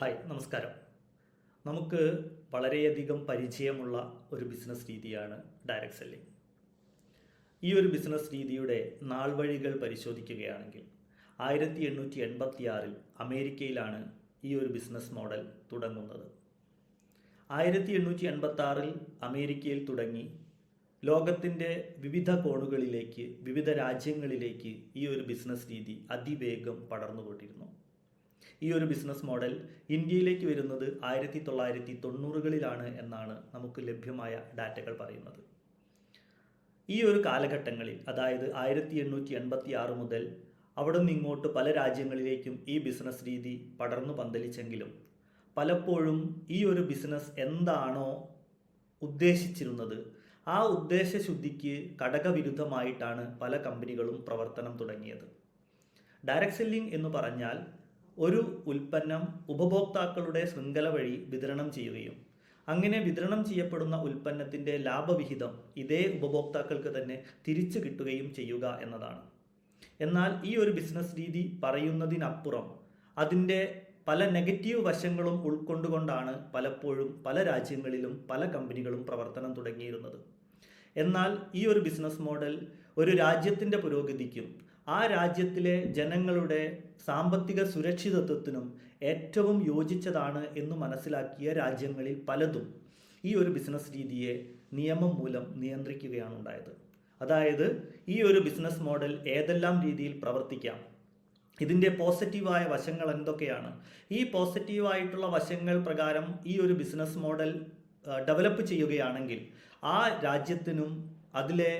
Hi, നമസ്കാരം. നമുക്ക് വളരെയധികം പരിചയമുള്ള ഒരു ബിസിനസ് രീതിയാണ് ഡയറക്റ്റ് സെല്ലിംഗ്. ഈ ഒരു ബിസിനസ് രീതിയുടെ നാൾവഴികൾ പരിശോധിക്കുകയാണെങ്കിൽ 1886 അമേരിക്കയിലാണ് ഈ ഒരു ബിസിനസ് മോഡൽ തുടങ്ങുന്നത്. 1886 അമേരിക്കയിൽ തുടങ്ങി ലോകത്തിൻ്റെ വിവിധ കോണുകളിലേക്ക്, വിവിധ രാജ്യങ്ങളിലേക്ക് ഈ ഒരു ബിസിനസ് രീതി അതിവേഗം പടർന്നുകൊണ്ടിരുന്നു. ഈ ഒരു ബിസിനസ് മോഡൽ ഇന്ത്യയിലേക്ക് വരുന്നത് 1990കളിലാണ് എന്നാണ് നമുക്ക് ലഭ്യമായ ഡാറ്റകൾ പറയുന്നത്. ഈ ഒരു കാലഘട്ടങ്ങളിൽ, അതായത് 1886 മുതൽ അവിടെ നിന്ന് ഇങ്ങോട്ട് പല രാജ്യങ്ങളിലേക്കും ഈ ബിസിനസ് രീതി പടർന്നു പന്തലിച്ചെങ്കിലും പലപ്പോഴും ഈ ഒരു ബിസിനസ് എന്താണോ ഉദ്ദേശിച്ചിരുന്നത് ആ ഉദ്ദേശശുദ്ധിക്ക് ഘടകവിരുദ്ധമായിട്ടാണ് പല കമ്പനികളും പ്രവർത്തനം തുടങ്ങിയത്. ഡയറക്റ്റ് സെല്ലിംഗ് എന്ന് പറഞ്ഞാൽ ഒരു ഉൽപ്പന്നം ഉപഭോക്താക്കളുടെ ശൃംഖല വഴി വിതരണം ചെയ്യുകയും അങ്ങനെ വിതരണം ചെയ്യപ്പെടുന്ന ഉൽപ്പന്നത്തിൻ്റെ ലാഭവിഹിതം ഇതേ ഉപഭോക്താക്കൾക്ക് തന്നെ തിരിച്ചു കിട്ടുകയും ചെയ്യുക എന്നതാണ്. എന്നാൽ ഈ ഒരു ബിസിനസ് രീതി പറയുന്നതിനപ്പുറം അതിൻ്റെ പല നെഗറ്റീവ് വശങ്ങളും ഉൾക്കൊണ്ടുകൊണ്ടാണ് പലപ്പോഴും പല രാജ്യങ്ങളിലും പല കമ്പനികളും പ്രവർത്തനം തുടങ്ങിയിരുന്നത്. എന്നാൽ ഈ ഒരു ബിസിനസ് മോഡൽ ഒരു രാജ്യത്തിൻ്റെ പുരോഗതിക്കും ആ രാജ്യത്തിലെ ജനങ്ങളുടെ സാമ്പത്തിക സുരക്ഷിതത്വത്തിനും ഏറ്റവും യോജിച്ചതാണ് എന്ന് മനസ്സിലാക്കിയ രാജ്യങ്ങളിൽ പലതും ഈ ഒരു ബിസിനസ് രീതിയെ നിയമം മൂലം നിയന്ത്രിക്കുകയാണ് ഉണ്ടായത്. അതായത് ഈ ഒരു ബിസിനസ് മോഡൽ ഏതെല്ലാം രീതിയിൽ പ്രവർത്തിക്കാം, ഇതിൻ്റെ പോസിറ്റീവായ വശങ്ങൾ എന്തൊക്കെയാണ്, ഈ പോസിറ്റീവായിട്ടുള്ള വശങ്ങൾ പ്രകാരം ഈ ഒരു ബിസിനസ് മോഡൽ ഡെവലപ്പ് ചെയ്യുകയാണെങ്കിൽ ആ രാജ്യത്തിനും അതിലെ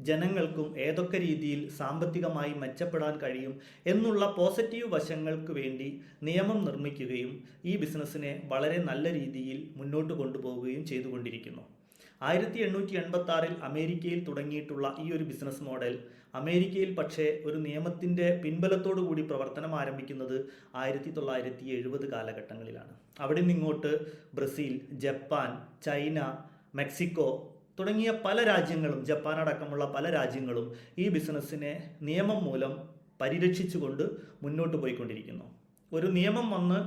ജനങ്ങൾക്കും ഏതൊക്കെ രീതിയിൽ സാമ്പത്തികമായി മെച്ചപ്പെടാൻ കഴിയും എന്നുള്ള പോസിറ്റീവ് വശങ്ങൾക്ക് വേണ്ടി നിയമം നിർമ്മിക്കുകയും ഈ ബിസിനസ്സിനെ വളരെ നല്ല രീതിയിൽ മുന്നോട്ട് കൊണ്ടുപോവുകയും ചെയ്തുകൊണ്ടിരിക്കുന്നു. 1886 അമേരിക്കയിൽ തുടങ്ങിയിട്ടുള്ള ഈ ഒരു ബിസിനസ് മോഡൽ അമേരിക്കയിൽ പക്ഷേ ഒരു നിയമത്തിൻ്റെ പിൻബലത്തോടു കൂടി പ്രവർത്തനം ആരംഭിക്കുന്നത് 1970 കാലഘട്ടങ്ങളിലാണ്. അവിടെ നിന്നിങ്ങോട്ട് ബ്രസീൽ, ജപ്പാൻ, ചൈന, മെക്സിക്കോ തുടങ്ങിയ പല രാജ്യങ്ങളും, ജപ്പാൻ അടക്കമുള്ള പല രാജ്യങ്ങളും ഈ ബിസിനസ്സിനെ നിയമം മൂലം പരിരക്ഷിച്ചുകൊണ്ട് മുന്നോട്ട് പോയിക്കൊണ്ടിരിക്കുന്നു. ഒരു നിയമം വന്ന്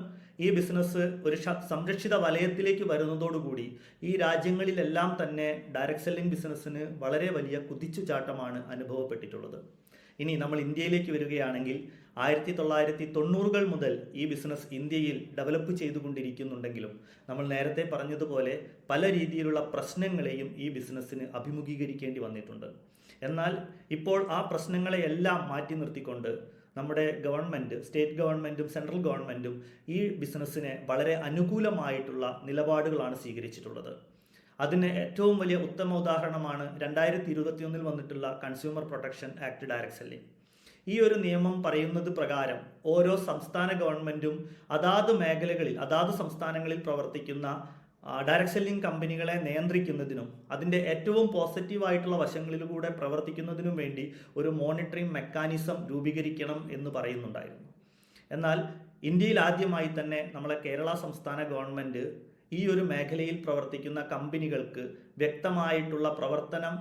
ഈ ബിസിനസ് ഒരു സംരക്ഷിത വലയത്തിലേക്ക് വരുന്നതോടുകൂടി ഈ രാജ്യങ്ങളിലെല്ലാം തന്നെ ഡയറക്റ്റ് സെല്ലിംഗ് ബിസിനസ്സിന് വളരെ വലിയ കുതിച്ചുചാട്ടമാണ് അനുഭവപ്പെട്ടിട്ടുള്ളത്. ഇനി നമ്മൾ ഇന്ത്യയിലേക്ക് വരികയാണെങ്കിൽ 1990കൾ മുതൽ ഈ ബിസിനസ് ഇന്ത്യയിൽ ഡെവലപ്പ് ചെയ്തുകൊണ്ടിരിക്കുന്നുണ്ടെങ്കിലും നമ്മൾ നേരത്തെ പറഞ്ഞതുപോലെ പല രീതിയിലുള്ള പ്രശ്നങ്ങളെയും ഈ ബിസിനസ്സിന് അഭിമുഖീകരിക്കേണ്ടി വന്നിട്ടുണ്ട്. എന്നാൽ ഇപ്പോൾ ആ പ്രശ്നങ്ങളെയെല്ലാം മാറ്റി നിർത്തിക്കൊണ്ട് നമ്മുടെ ഗവൺമെൻറ്, സ്റ്റേറ്റ് ഗവൺമെൻറ്റും സെൻട്രൽ ഗവൺമെൻറ്റും ഈ ബിസിനസ്സിനെ വളരെ അനുകൂലമായിട്ടുള്ള നിലപാടുകളാണ് സ്വീകരിച്ചിട്ടുള്ളത്. അതിന് ഏറ്റവും വലിയ ഉത്തമ ഉദാഹരണമാണ് 2021 വന്നിട്ടുള്ള consumer protection act direct selling. ഈ ഒരു നിയമം പറയുന്നത് പ്രകാരം ഓരോ സംസ്ഥാന ഗവൺമെൻറ്റും അതാത് മേഖലകളിൽ, അതാത് സംസ്ഥാനങ്ങളിൽ പ്രവർത്തിക്കുന്ന ഡയറക്റ്റ് സെല്ലിംഗ് കമ്പനികളെ നിയന്ത്രിക്കുന്നതിനും അതിൻ്റെ ഏറ്റവും പോസിറ്റീവായിട്ടുള്ള വശങ്ങളിലൂടെ പ്രവർത്തിക്കുന്നതിനും വേണ്ടി ഒരു മോണിറ്ററിംഗ് മെക്കാനിസം രൂപീകരിക്കണം എന്ന് പറയുന്നുണ്ടായിരുന്നു. എന്നാൽ ഇന്ത്യയിൽ ആദ്യമായി തന്നെ നമ്മളെ കേരള സംസ്ഥാന ഗവൺമെൻറ് ഈ ഒരു മേഖലയിൽ പ്രവർത്തിക്കുന്ന കമ്പനികൾക്ക് വ്യക്തമായിട്ടുള്ള പ്രവർത്തനം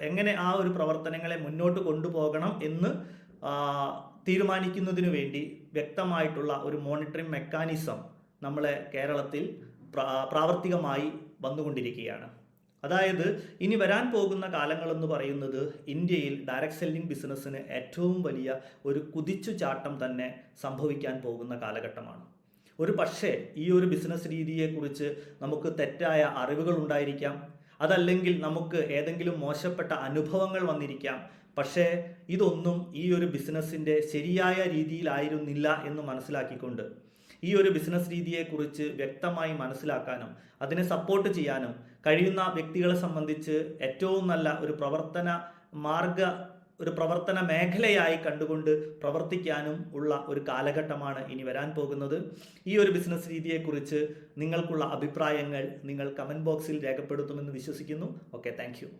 എങ്ങനെ ആ ഒരു പ്രവർത്തനങ്ങളെ മുന്നോട്ട് കൊണ്ടുപോകണം എന്ന് തീരുമാനിക്കുന്നതിനു വേണ്ടി വ്യക്തമായിട്ടുള്ള ഒരു മോണിറ്ററിംഗ് മെക്കാനിസം നമ്മളെ കേരളത്തിൽ പ്രാവർത്തികമായി വന്നുകൊണ്ടിരിക്കുകയാണ്. അതായത് ഇനി വരാൻ പോകുന്ന കാലങ്ങളെന്ന് പറയുന്നത് ഇന്ത്യയിൽ ഡയറക്റ്റ് സെല്ലിംഗ് ബിസിനസ്സിന് ഏറ്റവും വലിയ ഒരു കുതിച്ചുചാട്ടം തന്നെ സംഭവിക്കാൻ പോകുന്ന കാലഘട്ടമാണ്. ഒരു പക്ഷേ ഈ ഒരു ബിസിനസ് രീതിയെക്കുറിച്ച് നമുക്ക് തെറ്റായ അറിവുകൾ ഉണ്ടായിരിക്കാം, അതല്ലെങ്കിൽ നമുക്ക് ഏതെങ്കിലും മോശപ്പെട്ട അനുഭവങ്ങൾ വന്നിരിക്കാം. പക്ഷേ ഇതൊന്നും ഈ ഒരു ബിസിനസ്സിൻ്റെ ശരിയായ രീതിയിലായിരുന്നില്ല എന്ന് മനസ്സിലാക്കിക്കൊണ്ട് ഈ ഒരു ബിസിനസ് രീതിയെക്കുറിച്ച് വ്യക്തമായി മനസ്സിലാക്കാനും അതിനെ സപ്പോർട്ട് ചെയ്യാനും കഴിയുന്ന വ്യക്തികളെ സംബന്ധിച്ച് ഏറ്റവും നല്ല ഒരു പ്രവർത്തന മേഖലയായി കണ്ടുകൊണ്ട് പ്രവർത്തിക്കാനും ഉള്ള ഒരു കാലഘട്ടമാണ് ഇനി വരാൻ പോകുന്നത്. ഈ ഒരു ബിസിനസ് രീതിയെക്കുറിച്ച് നിങ്ങൾക്കുള്ള അഭിപ്രായങ്ങൾ നിങ്ങൾ കമൻറ്റ് ബോക്സിൽ രേഖപ്പെടുത്തുമെന്ന് വിശ്വസിക്കുന്നു. Okay, thank you.